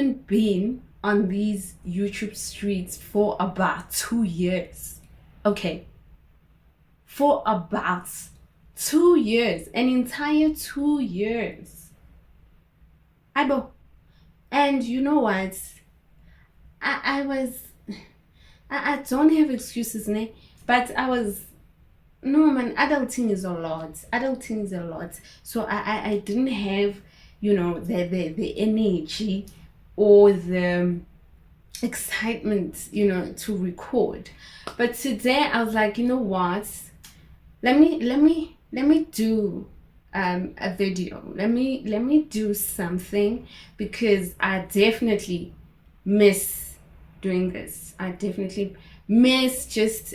haven't been on these YouTube streets for about 2 years. Okay, for about 2 years, an entire 2 years. I know. And you know what? I was I don't have excuses, ne? But I was no man, adulting is a lot. Adulting is a lot. So I didn't have, the energy or the excitement, to record. But today I was like, you know what? Let me do a video. Let me do something because I definitely miss doing this. I definitely miss just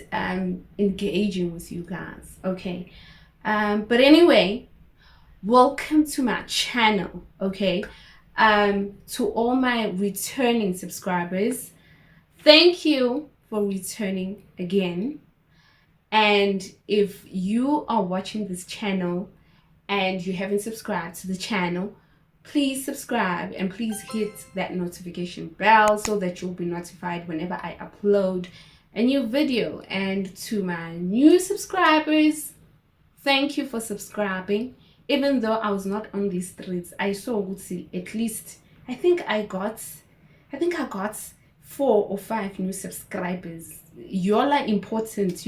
engaging with you guys. Okay. But anyway, welcome to my channel. Okay. To all my returning subscribers, thank you for returning again. And if you are watching this channel and you haven't subscribed to the channel, please subscribe and please hit that notification bell so that you'll be notified whenever I upload a new video. And to my new subscribers, thank you for subscribing. Even though I was not on these streets, I saw at least I think I got 4 or 5 new subscribers. Y'all are important,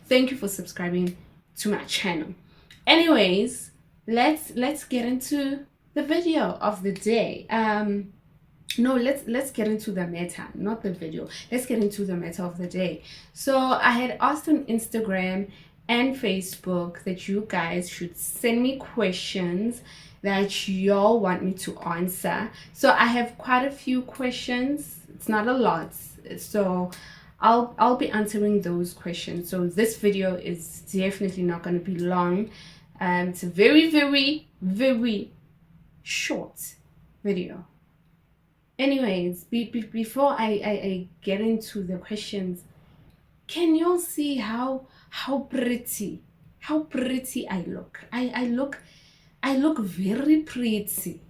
Thank you for subscribing to my channel. Anyways, let's get into the video of the day. No, let's get into the meta, not the video. Let's get into the meta of the day. So I had asked on Instagram and Facebook that you guys should send me questions that y'all want me to answer. So I have quite a few questions. It's not a lot. So I'll be answering those questions. So this video is definitely not going to be long. It's a very, very, very short video. Anyways, before I get into the questions, can y'all see how pretty I look? I look very pretty,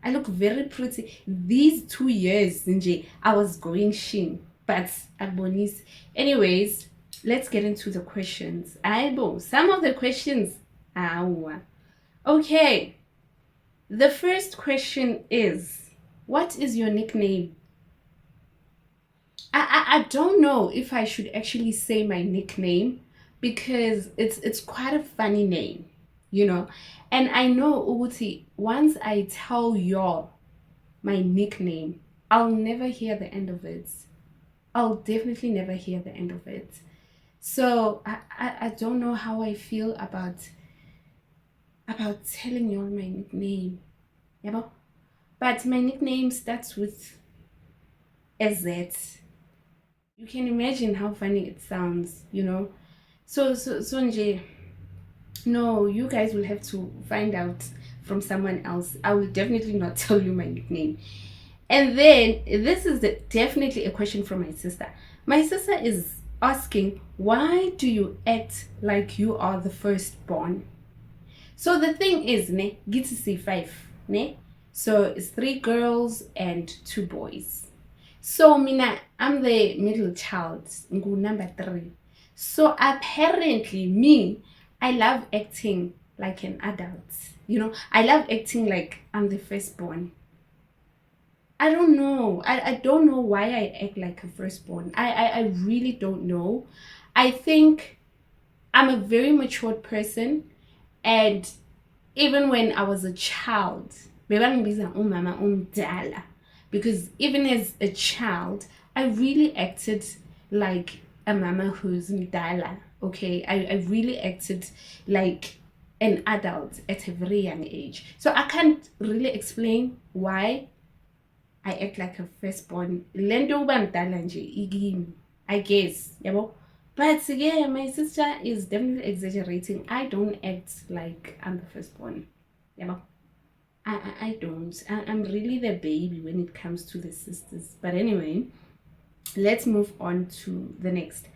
I look very pretty. These 2 years, nje, I was going shin, but abonis. Anyways, let's get into the questions. Some of the questions. Okay. The first question is, what is your nickname? I don't know if I should actually say my nickname because it's quite a funny name, And I know Uguti, once I tell y'all my nickname, I'll never hear the end of it. I'll definitely never hear the end of it. So I don't know how I feel about telling y'all my nickname. Yeah, but my nickname starts with a Z. You can imagine how funny it sounds, So nje, no, you guys will have to find out from someone else. I will definitely not tell you my nickname. And then this is definitely a question from my sister. My sister is asking, why do you act like you are the firstborn? So the thing is, ne, get to see 5, ne? So it's 3 girls and 2 boys. So mina, I'm the middle child, number 3. So apparently me, I love acting like an adult. I love acting like I'm the firstborn. I don't know. I don't know why I act like a firstborn. I really don't know. I think I'm a very matured person, and even when I was a child, because even as a child, I really acted like a mama who's mdala. Okay, I really acted like an adult at a very young age. So I can't really explain why I act like a firstborn. I guess, But yeah, my sister is definitely exaggerating. I don't act like I'm the firstborn. I don't. I'm really the baby when it comes to the sisters. But anyway, let's move on to the next.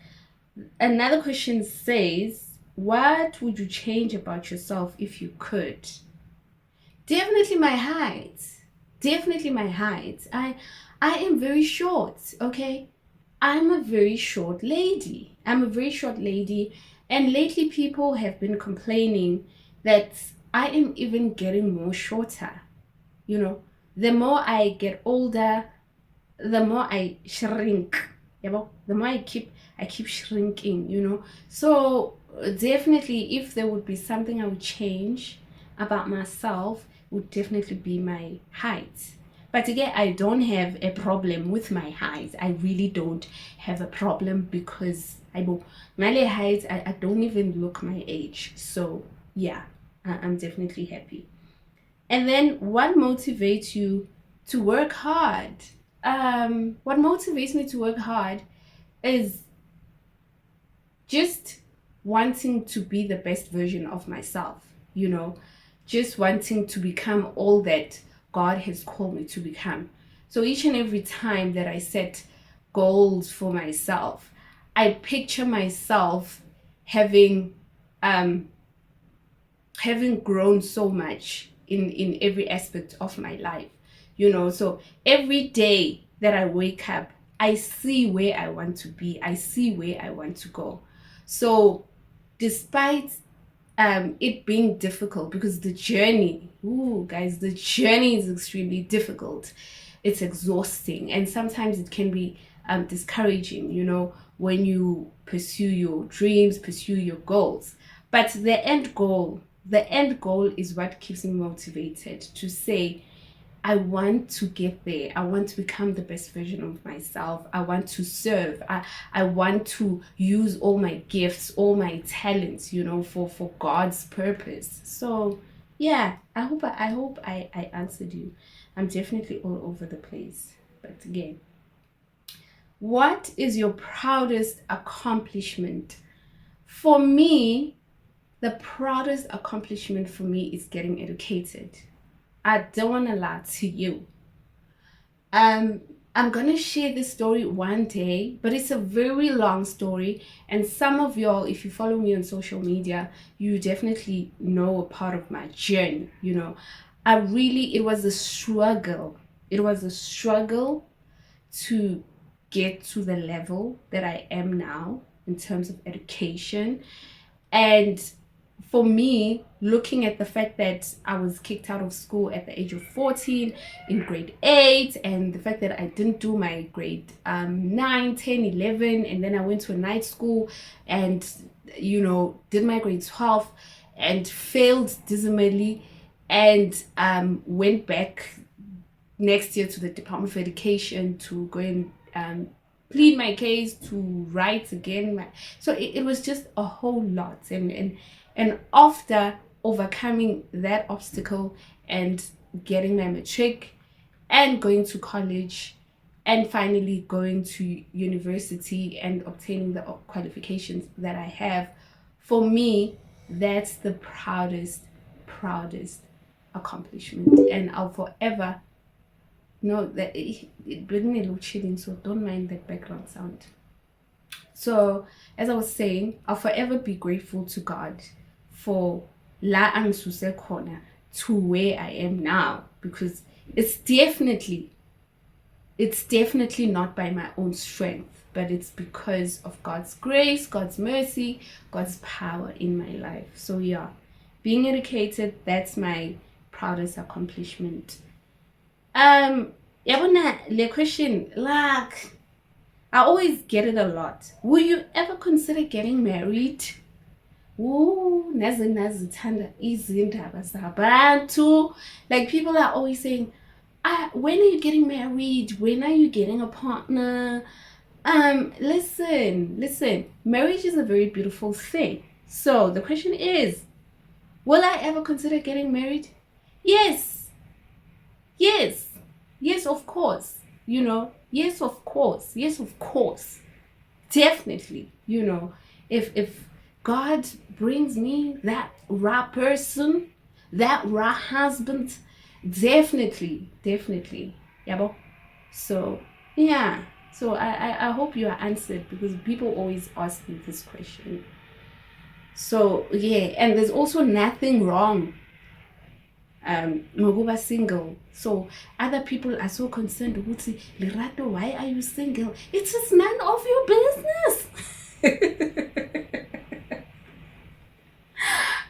Another question says, what would you change about yourself if you could? Definitely my height. definitely my height. I am very short, okay? I'm a very short lady. I'm a very short lady, and lately people have been complaining that I am even getting more shorter. You know, the more I get older, the more I shrink. Yeah, but the more I keep shrinking, So definitely if there would be something I would change about myself, would definitely be my height. But again, I don't have a problem with my height. I really don't have a problem because my height, I don't even look my age. So yeah, I'm definitely happy. And then what motivates you to work hard? What motivates me to work hard is just wanting to be the best version of myself, just wanting to become all that God has called me to become. So each and every time that I set goals for myself, I picture myself having um having grown so much in every aspect of my life, so every day that I wake up, I see where I want to be, I see where I want to go. So despite it being difficult, because the journey, ooh guys, the journey is extremely difficult, it's exhausting, and sometimes it can be discouraging, when you pursue your dreams, pursue your goals. But the end goal is what keeps me motivated to say, I want to get there. I want to become the best version of myself. I want to serve. I want to use all my gifts, all my talents, for God's purpose. So yeah, I hope I answered you. I'm definitely all over the place. But again, what is your proudest accomplishment? For me, the proudest accomplishment for me is getting educated. I don't want to lie to you. Um, I'm gonna share this story one day, but it's a very long story. And some of y'all, if you follow me on social media, you definitely know a part of my journey. It was a struggle. It was a struggle to get to the level that I am now in terms of education. And for me, looking at the fact that I was kicked out of school at the age of 14 in grade 8, and the fact that I didn't do my grade 9, 10, 11, and then I went to a night school and, did my grade 12 and failed dismally, and went back next year to the Department of Education to go and plead my case, to write again. So it was just a whole lot. And after overcoming that obstacle and getting my matric and going to college and finally going to university and obtaining the qualifications that I have, for me, that's the proudest accomplishment. And I'll forever know that it brings me a little chilling, so don't mind that background sound. So as I was saying, I'll forever be grateful to God for la angisuse khona to where I am now, because it's definitely not by my own strength, but it's because of God's grace, God's mercy, God's power in my life. So yeah, being educated, that's my proudest accomplishment. Yabona, the question, like, I always get it a lot. Will you ever consider getting married? Ooh, nazi tanda izindaba zabantu. Like, people are always saying, when are you getting married? When are you getting a partner? Listen, marriage is a very beautiful thing. So the question is, will I ever consider getting married? Yes, of course. Yes, of course. Definitely, if God brings me that right person, that right husband, definitely. Yeah, but so yeah. So I hope you are answered, because people always ask me this question. So yeah, and there's also nothing wrong ngokuba single. So other people are so concerned ukuthi, Lerato, why are you single? It is none of your business.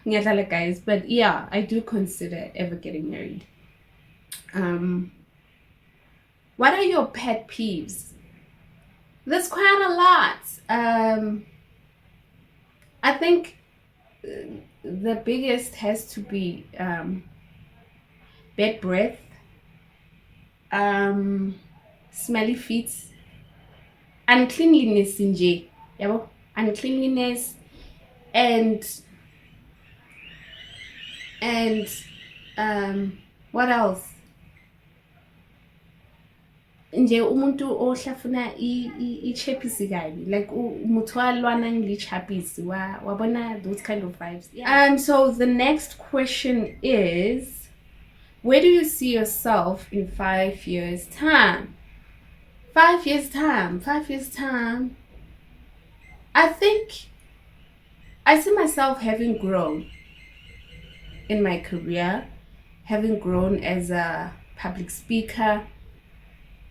Ngiyadlala, guys, but yeah, I do consider ever getting married. What are your pet peeves? There's quite a lot. I think the biggest has to be bad breath, smelly feet, uncleanliness nje, yabo, uncleanliness, and what else? Nje umuntu ohlafuna ichapisi kabi, like umuntu walwana ngilichapisi, wabona those kind of vibes. Yeah. So the next question is, where do you see yourself in 5 years time? 5 years time, I think I see myself having grown in my career, having grown as a public speaker,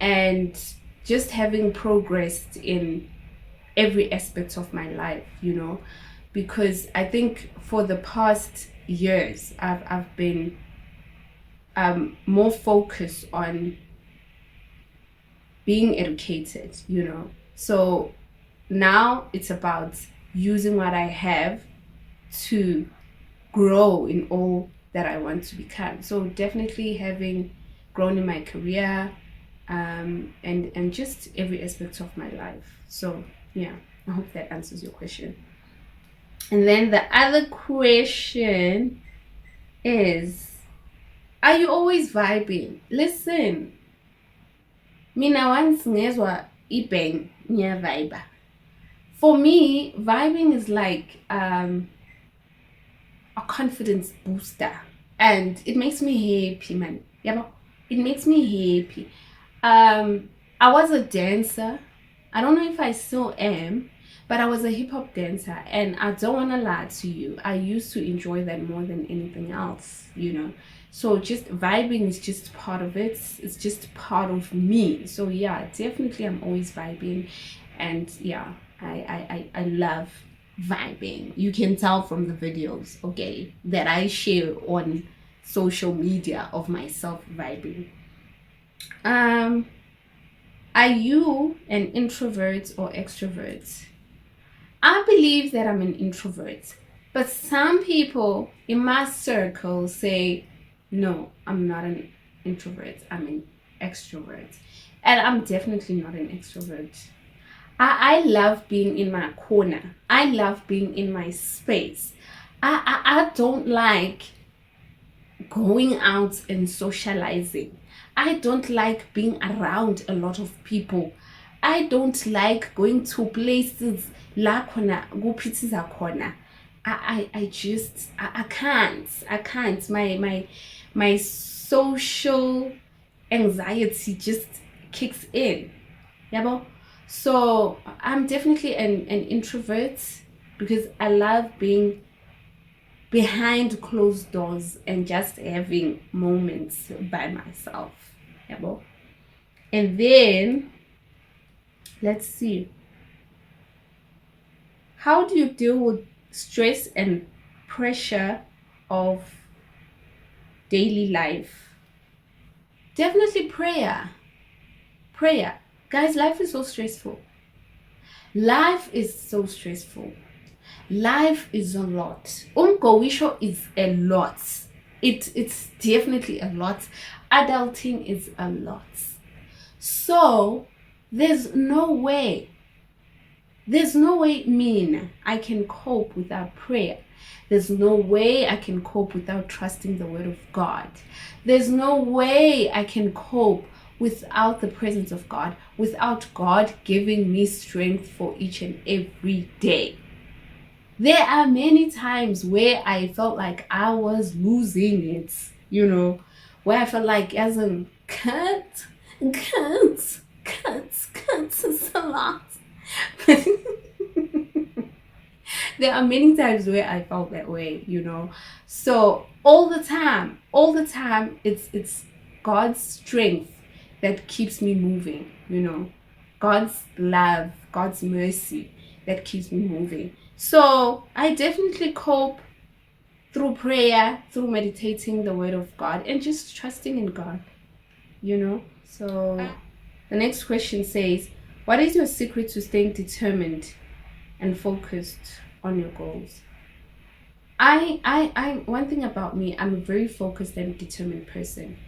and just having progressed in every aspect of my life, because I think for the past years I've been more focused on being educated, so now it's about using what I have to grow in all that I want to become. So definitely having grown in my career, and just every aspect of my life. So yeah, I hope that answers your question. And then the other question is, are you always vibing? Listen, mina once ngezwa ibang nya vibe. For me, vibing is like a confidence booster, and it makes me happy, man. Yeah, it makes me happy. I was a dancer. I don't know if I still am, but I was a hip-hop dancer, and I don't want to lie to you, I used to enjoy that more than anything else, so just vibing is just part of it. It's just part of me. So yeah, definitely I'm always vibing, and yeah, I love vibing. You can tell from the videos, okay, that I share on social media of myself vibing. Are you an introvert or extrovert? I believe that I'm an introvert, but some people in my circle say, no, I'm not an introvert, I'm an extrovert. And I'm definitely not an extrovert. I love being in my corner. I love being in my space. I don't like going out and socializing. I don't like being around a lot of people. I don't like going to places la khona kuphithisa khona. I can't. My social anxiety just kicks in. Yabo? So I'm definitely an introvert, because I love being behind closed doors and just having moments by myself. Yabo? And then let's see, how do you deal with stress and pressure of daily life? Definitely prayer. Guys, life is so stressful. Life is a lot. Umgowisho is a lot. It's definitely a lot. Adulting is a lot. So there's no way I can cope without prayer. There's no way I can cope without trusting the word of God. There's no way I can cope without the presence of God, without God giving me strength for each and every day. There are many times where I felt like I was losing it, where I felt like as a cut is a lot. There are many times where I felt that way, So all the time, it's God's strength that keeps me moving, you know, God's love, God's mercy that keeps me moving. So I definitely cope through prayer, through meditating the word of God, and just trusting in God, you know. So the next question says, what is your secret to staying determined and focused on your goals? I one thing about me, I'm a very focused and determined person.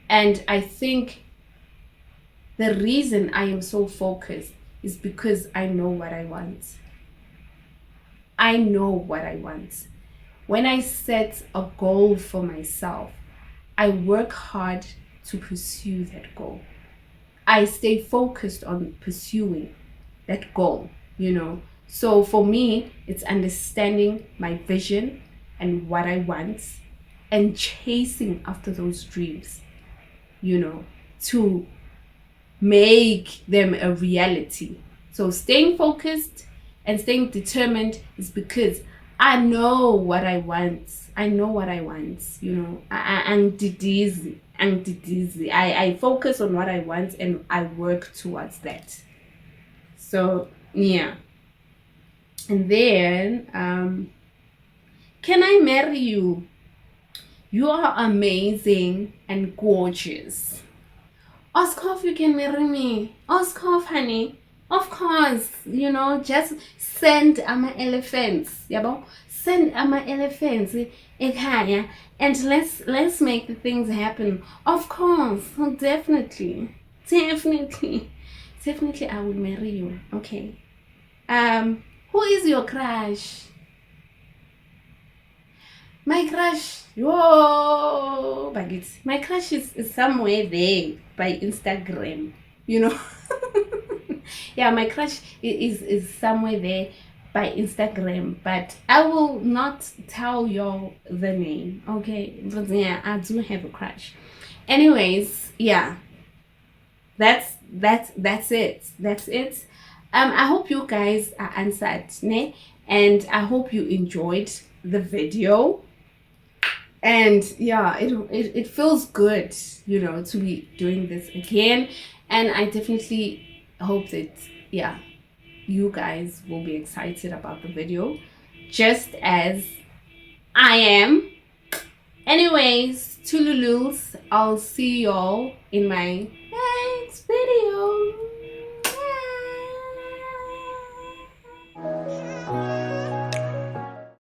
And I think the reason I am so focused is because I know what I want. I know what I want. When I set a goal for myself, I work hard to pursue that goal. I stay focused on pursuing that goal, you know. So for me, it's understanding my vision and what I want and chasing after those dreams, you know, to make them a reality. So staying focused and staying determined is because I know what I want. I know what I want, you know. I'm dizzy. I focus on what I want and I work towards that. So yeah. And then can I marry you? You are amazing and gorgeous. Oscar, you can marry me. Oscar, honey. Of course, you know, just send my elephants. Yabo? Send my elephants ekhaya, and let's make the things happen. Of course, definitely. Definitely. Definitely I will marry you. Okay. Who is your crush? My crush, whoa, Bagit. My crush is somewhere there by Instagram, you know. Yeah, my crush is somewhere there by Instagram, but I will not tell you the name, okay? But yeah, I do have a crush. Anyways, yeah, that's it. That's it. I hope you guys are answered, ne? And I hope you enjoyed the video. And yeah, it feels good, you know, to be doing this again. And I definitely hope that, yeah, you guys will be excited about the video just as I am. Anyways, Tululus, I'll see y'all in my next video.